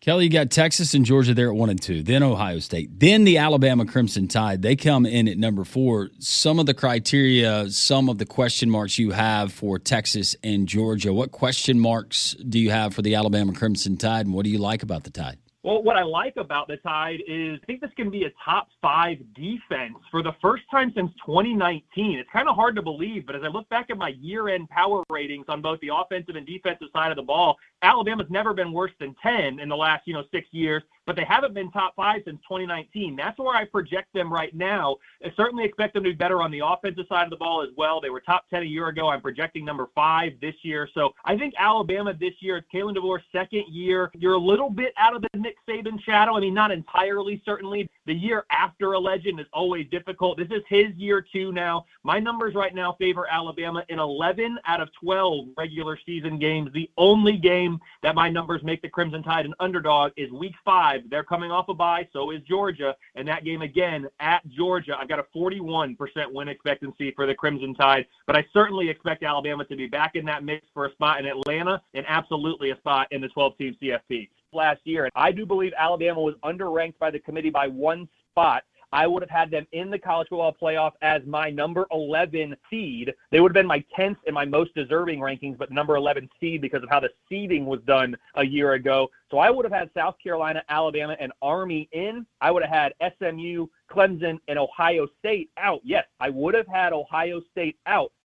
Kelley, you got Texas and Georgia there at 1 and 2, then Ohio State, then the Alabama Crimson Tide. They come in at number 4. Some of the criteria, some of the question marks you have for Texas and Georgia. What question marks do you have for the Alabama Crimson Tide, and what do you like about the Tide? Well, what I like about the Tide is I think this can be a top 5 defense for the first time since 2019. It's kind of hard to believe, but as I look back at my year-end power ratings on both the offensive and defensive side of the ball, Alabama's never been worse than 10 in the last, 6 years, but they haven't been top 5 since 2019. That's where I project them right now. I certainly expect them to be better on the offensive side of the ball as well. They were top 10 a year ago. I'm projecting number 5 this year. So I think Alabama this year, it's Kalen DeBoer's second year. You're a little bit out of the Nick Saban shadow. I mean, not entirely, certainly. The year after a legend is always difficult. This is his year 2 now. My numbers right now favor Alabama in 11 out of 12 regular season games. The only game that my numbers make the Crimson Tide an underdog is week 5. They're coming off a bye, so is Georgia. And that game, again, at Georgia, I've got a 41% win expectancy for the Crimson Tide. But I certainly expect Alabama to be back in that mix for a spot in Atlanta and absolutely a spot in the 12-team CFP. Last year, I do believe Alabama was underranked by the committee by 1 spot. I would have had them in the college football playoff as my number 11 seed. They would have been my 10th in my most deserving rankings, but number 11 seed because of how the seeding was done a year ago. So I would have had South Carolina, Alabama, and Army in. I would have had SMU, Clemson, and Ohio State out. Yes, I would have had Ohio State out.